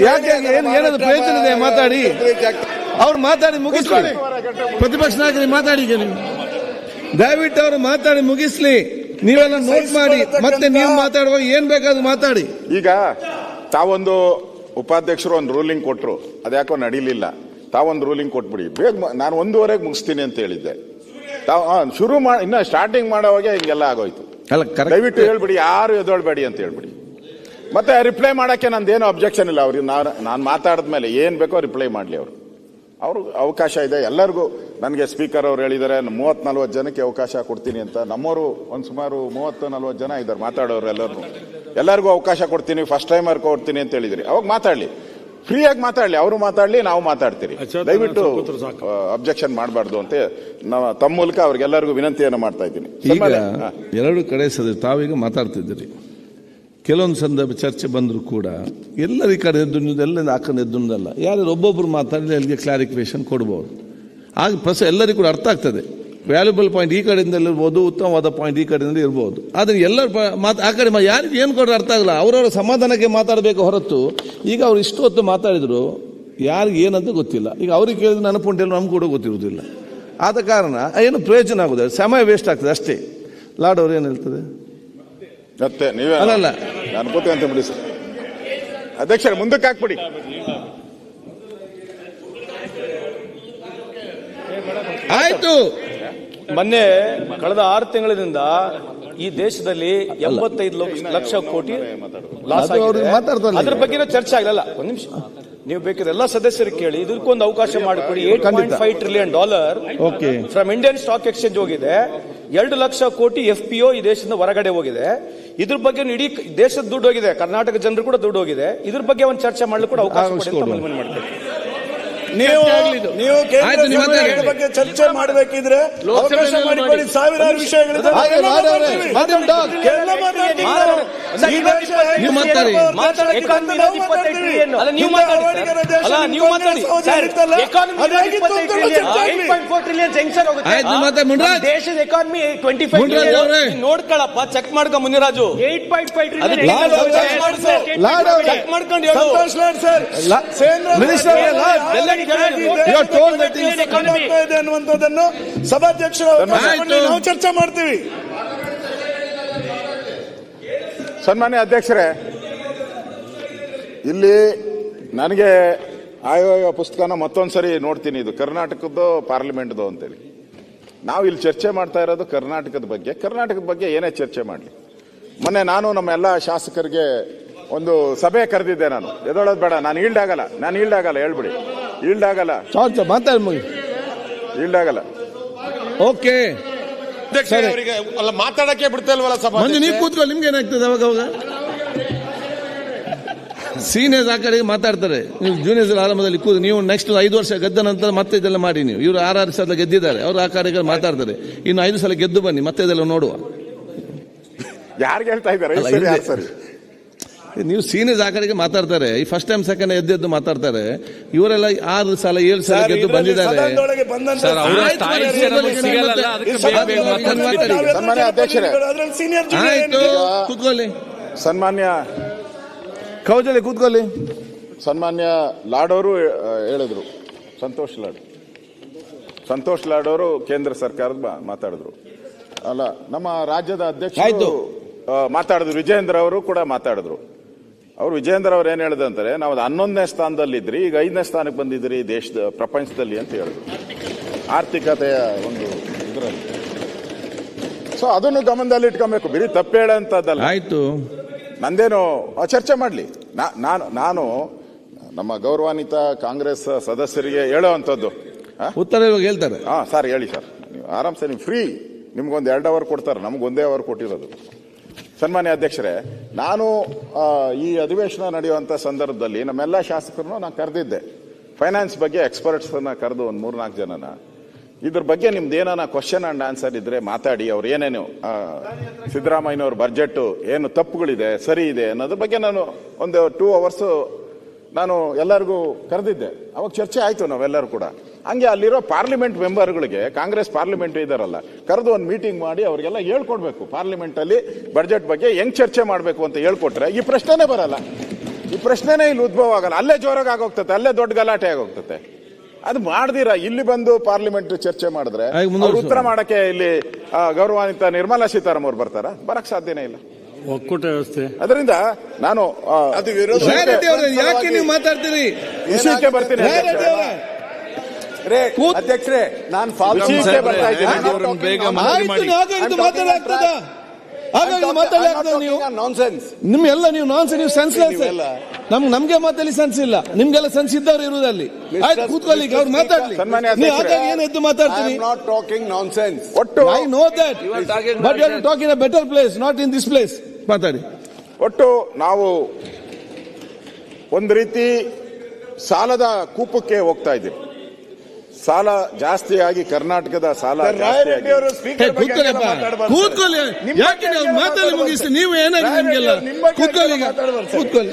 ಯಾಕೆ ಏನಾದ್ರು ಪ್ರಯೋಜನ ಇದೆ? ಮಾತಾಡಿ, ಅವ್ರು ಮಾತಾಡಿ ಮುಗಿಸ್ಲಿ. ಪ್ರತಿಪಕ್ಷ ನಾಯಕರಿಗೆ ಮಾತಾಡಿ, ದಯವಿಟ್ಟು ಅವರು ಮಾತಾಡಿ ಮುಗಿಸ್ಲಿ. ನೀವೆಲ್ಲ ನೋಟ್ ಮಾಡಿ ಮತ್ತೆ ನೀವು ಮಾತಾಡುವಾಗ ಏನ್ ಬೇಕಾದ್ರೂ ಮಾತಾಡಿ. ಈಗ ತಾವೊಂದು ಉಪಾಧ್ಯಕ್ಷರು ಒಂದು ರೂಲಿಂಗ್ ಕೊಟ್ರು, ಅದ್ಯಾಕೋ ನಡೀಲಿಲ್ಲ. ತಾವೊಂದು ರೂಲಿಂಗ್ ಕೊಟ್ಬಿಡಿ, ಬೇಗ ನಾನು 1:15 ಮುಗಿಸ್ತೀನಿ ಅಂತ ಹೇಳಿದ್ದೆ. ಶುರು ಇನ್ನ ಸ್ಟಾರ್ಟಿಂಗ್ ಮಾಡೋವಾಗ ಹಿಂಗೆಲ್ಲ ಆಗೋಯ್ತು. ದಯವಿಟ್ಟು ಹೇಳ್ಬಿಡಿ, ಯಾರು ಎದೊಳ್ಬೇಡಿ ಅಂತ ಹೇಳ್ಬಿಡಿ. ಮತ್ತೆ ರಿಪ್ಲೈ ಮಾಡಕ್ಕೆ ನಂದೇನು ಅಬ್ಜೆಕ್ಷನ್ ಇಲ್ಲ. ಅವ್ರಿಗೆ ನಾನು ಮಾತಾಡಿದ್ಮೇಲೆ ಏನ್ ಬೇಕೋ ರಿಪ್ಲೈ ಮಾಡ್ಲಿ. ಅವ್ರಿಗೆ ಅವಕಾಶ ಇದೆ ಎಲ್ಲರಿಗೂ. ನನಗೆ ಸ್ಪೀಕರ್ ಅವ್ರು ಹೇಳಿದ್ದಾರೆ 30-40 ಜನಕ್ಕೆ ಅವಕಾಶ ಕೊಡ್ತೀನಿ ಅಂತ. ನಮ್ಮವರು ಒಂದು ಸುಮಾರು 30-40 ಜನ ಇದ್ದಾರೆ ಮಾತಾಡೋರು. ಎಲ್ಲರಿಗೂ ಅವಕಾಶ ಕೊಡ್ತೀನಿ, ಫಸ್ಟ್ ಟೈಮ್ ಕೊಡ್ತೀನಿ ಅಂತ ಹೇಳಿದ್ರಿ. ಅವಾಗ ಮಾತಾಡ್ಲಿ, ಫ್ರೀಯಾಗಿ ಮಾತಾಡ್ಲಿ, ಅವರು ಮಾತಾಡ್ಲಿ, ನಾವು ಮಾತಾಡ್ತೀರಿ. ದಯವಿಟ್ಟು ಅಬ್ಜೆಕ್ಷನ್ ಮಾಡಬಾರ್ದು ಅಂತ ತಮ್ಮ ಮೂಲಕ ಅವ್ರಿಗೆಲ್ಲರಿಗೂ ವಿನಂತಿಯನ್ನು ಮಾಡ್ತಾ ಇದ್ದೀನಿ. ಎರಡು ಕಡೆ ತಾವೀಗ ಮಾತಾಡ್ತಿದ್ದೀರಿ. ಕೆಲವೊಂದು ಸಂದರ್ಭ ಚರ್ಚೆ ಬಂದರೂ ಕೂಡ ಎಲ್ಲರ ಕಡೆ ಎಲ್ಲ ಹಾಕೊಂಡು ಎದ್ದುಂದಲ್ಲ, ಯಾರು ಒಬ್ಬೊಬ್ರು ಮಾತಾಡಿ ಅಲ್ಲಿಗೆ ಕ್ಲಾರಿಫಿಕೇಶನ್ ಕೊಡ್ಬೋದು. ಆಗ ಎಲ್ಲರಿಗೂ ಕೂಡ ಅರ್ಥ ಆಗ್ತದೆ. ವ್ಯಾಲ್ಯೂಬಲ್ ಪಾಯಿಂಟ್ ಈ ಕಡೆಯಿಂದ ಇರ್ಬೋದು, ಉತ್ತಮವಾದ ಪಾಯಿಂಟ್ ಈ ಕಡೆಯಿಂದ ಇರ್ಬೋದು. ಆದರೆ ಎಲ್ಲರೂ ಆ ಕಡೆ ಯಾರಿಗೆ ಏನು ಕೊಟ್ಟರೆ ಅರ್ಥ ಆಗಲ್ಲ. ಅವರವರ ಸಮಾಧಾನಕ್ಕೆ ಮಾತಾಡಬೇಕು ಹೊರತು, ಈಗ ಅವ್ರು ಇಷ್ಟು ಹೊತ್ತು ಮಾತಾಡಿದ್ರು ಯಾರಿಗೆ ಏನಂತ ಗೊತ್ತಿಲ್ಲ. ಈಗ ಅವ್ರಿಗೆ ಕೇಳಿದ್ರೆ ನನ್ನ ಪುಂಟೆಲ್ಲ ನಮ್ಗೆ ಕೂಡ ಗೊತ್ತಿರುವುದಿಲ್ಲ. ಆದ ಕಾರಣ ಏನು ಪ್ರಯೋಜನ ಆಗುದಿಲ್ಲ, ಸಮಯ ವೇಸ್ಟ್ ಆಗ್ತದೆ ಅಷ್ಟೇ. ಲಾಡ್ ಅವ್ರು ಏನು ಹೇಳ್ತದೆ ಮತ್ತೆ ನೀವೇ ಅಲ್ಲ ಅನ್ಕೋತಿ ಅಂತ ಬಿಡಿ ಸರ್. ಅಧ್ಯಕ್ಷರೇ ಮುಂದಕ್ಕೆ ಹಾಕ್ಬಿಡಿ. ಆಯ್ತು. ಮೊನ್ನೆ ಕಳೆದ 6 ತಿಂಗಳಿಂದ ಈ ದೇಶದಲ್ಲಿ 85 ಲಕ್ಷ ಕೋಟಿ ಲಾಸ್ ಆಗಿದೆ. ಅದ್ರ ಬಗ್ಗೆ ಚರ್ಚೆ ಆಗಲಿಲ್ಲ. ಒಂದ್ ನಿಮಿಷ, ನೀವು ಬೇಕಾದ್ರೆ ಎಲ್ಲ ಸದಸ್ಯರಿಗೆ ಕೇಳಿ, ಇದಕ್ಕೊಂದು ಅವಕಾಶ ಮಾಡಿಕೊಡಿ. $8.5 trillion from Indian stock exchange ಹೋಗಿದೆ. 2 ಲಕ್ಷ ಕೋಟಿ FPO ಈ ದೇಶದಿಂದ ಹೊರಗಡೆ ಹೋಗಿದೆ. ಇದ್ರ ಬಗ್ಗೆ ಇಡೀ ದೇಶದ ದುಡ್ಡು ಹೋಗಿದೆ, ಕರ್ನಾಟಕ ಜನರು ಕೂಡ ದುಡ್ಡು ಹೋಗಿದೆ. ಇದ್ರ ಬಗ್ಗೆ ಒಂದು ಚರ್ಚೆ ಮಾಡ್ಲಿಕ್ಕೆ ಕೂಡ ಅವಕಾಶ ಮಾಡ್ಬೇಕು. ನೀವು ಕೇಂದ್ರ ಬಗ್ಗೆ ಚರ್ಚೆ ಮಾಡಬೇಕಿದ್ರೆ ಅವಕಾಶ ಮಾಡಿಕೊಳ್ಳಿ. ಸಾವಿರಾರು ವಿಷಯಗಳಿದೆ. ದೇಶದ ಎಕಾನಮಿ 25 ನೋಡ್ಕೊಳಪ್ಪ, ಚೆಕ್ ಮಾಡ್ಕೊ ಮುನಿರಾಜು. 8.5 ಚೆಕ್ ಮಾಡ್ಕೊಂಡು ಅನ್ನುವಂಥದ್ದನ್ನು ಸಭಾಧ್ಯಕ್ಷರು ನಾವು ಚರ್ಚೆ ಮಾಡ್ತೀವಿ. ಸನ್ಮಾನ್ಯ ಅಧ್ಯಕ್ಷರೇ, ಇಲ್ಲಿ ನನಗೆ ಆಯೋಗ ಪುಸ್ತಕನ ಮತ್ತೊಂದ್ಸರಿ ನೋಡ್ತೀನಿ. ಇದು ಕರ್ನಾಟಕದ್ದು ಪಾರ್ಲಿಮೆಂಟ್ದು ಅಂತೇಳಿ. ನಾವು ಇಲ್ಲಿ ಚರ್ಚೆ ಮಾಡ್ತಾ ಇರೋದು ಕರ್ನಾಟಕದ ಬಗ್ಗೆ. ಕರ್ನಾಟಕದ ಬಗ್ಗೆ ಏನೇ ಚರ್ಚೆ ಮಾಡಲಿ. ಮೊನ್ನೆ ನಾನು ನಮ್ಮ ಎಲ್ಲ ಶಾಸಕರಿಗೆ ಒಂದು ಸಭೆ ಕರೆದಿದ್ದೆ. ನಾನು ಎದೊಳೋದು ಬೇಡ, ನಾನು ಈಲ್ಡ್ ಆಗಲ್ಲ ಹೇಳ್ಬಿಡಿ. ಈಲ್ಡ್ ಆಗಲ್ಲ. ಓಕೆ, ಮಾತಾಡಕ್ಕೆ ಬಿಡ್ತಾ ಇಲ್ವಲ್ಲ ಸಭಾ. ನೀವು ಕೂತ್ಕೊಳ್ಳಿ, ನಿಮ್ಗೆ ಏನಾಗ್ತದೆ ಅವಾಗ ಸೀನಿಯರ್ಸ್ ಆ ಕಡೆಗೆ ಮಾತಾಡ್ತಾರೆ, ನೀವು ಜೂನಿಯರ್ಸ್ ಆರಂಭದಲ್ಲಿ ಕೂತು. ನೀವು ನೆಕ್ಸ್ಟ್ 5 ವರ್ಷ ಗೆದ್ದ ನಂತರ ಮತ್ತೆ ಇದೆಲ್ಲ ಮಾಡಿ. ನೀವು ಇವರು 6 ಸಲ ಗೆದ್ದಿದ್ದಾರೆ, ಅವರು ಆ ಕಡೆಗೆ ಮಾತಾಡ್ತಾರೆ. ಇನ್ನು 5 ಸಲ ಗೆದ್ದು ಬನ್ನಿ, ಮತ್ತೆ ಇದೆಲ್ಲ ನೋಡುವ. ಯಾರಿಗೆ ಹೇಳ್ತಾ ಇದ್ದಾರೆ? ನೀವು ಸೀನಿಯರ್ಸ್ ಆ ಕಡೆಗೆ ಮಾತಾಡ್ತಾರೆ. ಈ ಫಸ್ಟ್ ಟೈಮ್ ಸೆಕೆಂಡ್ ಎದ್ದು ಮಾತಾಡ್ತಾರೆ. ಇವರೆಲ್ಲ 6 ಸಲ 7 ಸಲ ಗೆದ್ದು ಬಂದಿದ್ದಾರೆ. ಸನ್ಮಾನ್ಯ ಅಧ್ಯಕ್ಷರೇ, ಆಯ್ತು, ಕೂತ್ಕೊಳ್ಳಿ. ಸನ್ಮಾನ್ಯ ಕೌಜಲಿ ಕೂತ್ಕೊಳ್ಳಿ. ಸನ್ಮಾನ್ಯ ಲಾಡ್ ಅವರು ಹೇಳಿದ್ರು, ಸಂತೋಷ್ ಲಾಡ್ ಅವರು ಕೇಂದ್ರ ಸರ್ಕಾರದ ಮಾತಾಡಿದ್ರು. ಅಲ್ಲ, ನಮ್ಮ ರಾಜ್ಯದ ಅಧ್ಯಕ್ಷರು ಮಾತಾಡಿದ್ರು. ವಿಜಯೇಂದ್ರ ಅವರು ಕೂಡ ಮಾತಾಡಿದ್ರು. ವಿಜಯೇಂದ್ರ ಅವ್ರು ಏನ್ ಹೇಳಿದಂತಾರೆ, ನಾವು 11ನೇ ಸ್ಥಾನದಲ್ಲಿದ್ರಿ, ಈಗ 5ನೇ ಸ್ಥಾನಕ್ಕೆ ಬಂದಿದ್ರಿ ದೇಶದ ಪ್ರಪಂಚದಲ್ಲಿ ಅಂತ ಹೇಳಿದ್ರು, ಆರ್ಥಿಕತೆಯ ಒಂದು ಇದರಲ್ಲಿ. ಸೊ ಅದನ್ನು ಗಮನದಲ್ಲಿ ಇಟ್ಕೊಬೇಕು, ಬರೀ ತಪ್ಪು ಹೇಳಂತದ್ದಲ್ಲ. ಆಯ್ತು, ನಂದೇನು ಚರ್ಚೆ ಮಾಡ್ಲಿ. ನಾನು ನಮ್ಮ ಗೌರವಾನ್ವಿತ ಕಾಂಗ್ರೆಸ್ ಸದಸ್ಯರಿಗೆ ಹೇಳೋವಂಥದ್ದು ಉತ್ತರ ಹೇಳ್ತಾರೆ. ಸರ್ ಹೇಳಿ ಸರ್, ನೀವು ಆರಾಮ್ಸೆ, ನೀವು ಫ್ರೀ. ನಿಮ್ಗೊಂದು 2 ಅವರ್ ಕೊಡ್ತಾರೆ, ನಮ್ಗೆ 1 ಅವರ್ ಕೊಟ್ಟಿರೋದು. ಸನ್ಮಾನ್ಯ ಅಧ್ಯಕ್ಷರೇ, ನಾನು ಈ ಅಧಿವೇಶನ ನಡೆಯುವಂತ ಸಂದರ್ಭದಲ್ಲಿ ನಮ್ಮೆಲ್ಲ ಶಾಸಕರನ್ನು ನಾನು ಕರೆದಿದ್ದೆ. ಫೈನಾನ್ಸ್ ಬಗ್ಗೆ ಎಕ್ಸ್ಪರ್ಟ್ಸ್ ಅನ್ನ ಕರೆದು ಒಂದು 3-4 ಜನನ ಇದ್ರ ಬಗ್ಗೆ ನಿಮ್ದು ಏನಾನ ಕ್ವಶನ್ ಅಂಡ್ ಆನ್ಸರ್ ಇದ್ರೆ ಮಾತಾಡಿ. ಅವ್ರು ಏನೇನು ಸಿದ್ದರಾಮಯ್ಯನವ್ರ ಬಜೆಟ್ ಏನು ತಪ್ಪುಗಳಿದೆ, ಸರಿ ಇದೆ ಅನ್ನೋದ್ರ ಬಗ್ಗೆ ನಾನು ಒಂದು 2 ಅವರ್ಸ್ ನಾನು ಎಲ್ಲರಿಗೂ ಕರೆದಿದ್ದೆ. ಅವಾಗ ಚರ್ಚೆ ಆಯ್ತು ನಾವೆಲ್ಲರೂ ಕೂಡ. ಹಂಗೆ ಅಲ್ಲಿರೋ ಪಾರ್ಲಿಮೆಂಟ್ ಮೆಂಬರ್ಗಳಿಗೆ, ಕಾಂಗ್ರೆಸ್ ಪಾರ್ಲಿಮೆಂಟ್ ಇದಾರಲ್ಲ, ಕರೆದು ಒಂದು ಮೀಟಿಂಗ್ ಮಾಡಿ ಅವರಿಗೆಲ್ಲ ಹೇಳ್ಕೊಡ್ಬೇಕು. ಪಾರ್ಲಿಮೆಂಟ್ ಅಲ್ಲಿ ಬಜೆಟ್ ಬಗ್ಗೆ ಹೆಂಗ್ ಚರ್ಚೆ ಮಾಡಬೇಕು ಅಂತ ಹೇಳ್ಕೊಟ್ರೆ ಈ ಪ್ರಶ್ನೆನೇ ಬರಲ್ಲ. ಈ ಪ್ರಶ್ನೆನೇ ಇಲ್ಲಿ ಉದ್ಭವ ಆಗಲ್ಲ. ಅಲ್ಲೇ ಜೋರಾಗಿ ಆಗೋಗ್ತತೆ, ಅಲ್ಲೇ ದೊಡ್ಡ ಗಲಾಟೆ ಆಗೋಗ್ತತೆ. ಅದು ಮಾಡ್ದಿರಾ ಇಲ್ಲಿ ಬಂದು ಪಾರ್ಲಿಮೆಂಟ್ ಚರ್ಚೆ ಮಾಡಿದ್ರೆ ಅವ್ರು ಉತ್ತರ ಮಾಡಕ್ಕೆ ಇಲ್ಲಿ ಗೌರವಾನ್ವಿತ ನಿರ್ಮಲಾ ಸೀತಾರಾಮನ್ ಅವ್ರು ಬರಕ್ ಸಾಧ್ಯನೇ ಇಲ್ಲ. ಒಕ್ಕೂಟ ವ್ಯವಸ್ಥೆ. ಅದರಿಂದ ನಾನು ಅದು ವಿರೋಧ ಯಾಕೆ ನೀವು ಮಾತಾಡ್ತೀರಿ? ವಿಷಯಕ್ಕೆ ಬರ್ತೀನಿ ಅಧ್ಯಕ್ಷರೇ. ನಾನು ವಿಷಯಕ್ಕೆ ಬರ್ತಾ ಇದ್ದೀನಿ. ನಿಮ್ಗೆಲ್ಲ ನೀವು ನಾನ್ಸೆನ್ಸ್, ನೀವು ಸೆನ್ಸ್ಲೆಸ್. ನಮ್ಗೆ ಮಾತಾಡಿ ಸೆನ್ಸ್ ಇಲ್ಲ, ನಿಮ್ಗೆಲ್ಲ ಸೆನ್ಸ್ ಇದ್ದವ್ರು ಇರುವುದಲ್ಲಿ. ಆಯ್ತು, ಕೂತ್ಕೊಳ್ಳಿ, ಅವ್ರು ಮಾತಾಡ್ಲಿ. ನೀವು ಹಾಗಾಗಿ ಏನು ಎದ್ದು ಮಾತಾಡ್ತೀನಿ? Not talking nonsense. ಒಟ್ಟು I know that, but you are talking a better place, not in this place. ಮಾತಾಡಿ. ಒಟ್ಟು ನಾವು ಒಂದು ರೀತಿ ಸಾಲದ ಕೂಪಕ್ಕೆ ಹೋಗ್ತಾ ಇದ್ದೀವಿ. ಸಾಲ ಜಾಸ್ತಿಯಾಗಿ ಕರ್ನಾಟಕದ ಸಾಲ ಕೂತ್ಕೊಳ್ಳಿ. ಯಾಕೆ ಮಾತಾಡಿ ಮುಗಿಸಿ? ನೀವು ಏನಾಗಿದೆ ನಿಮ್ಗೆಲ್ಲ? ಕೂತ್ಕೊಳ್ಳಿ, ಕೂತ್ಕೊಳ್ಳಿ.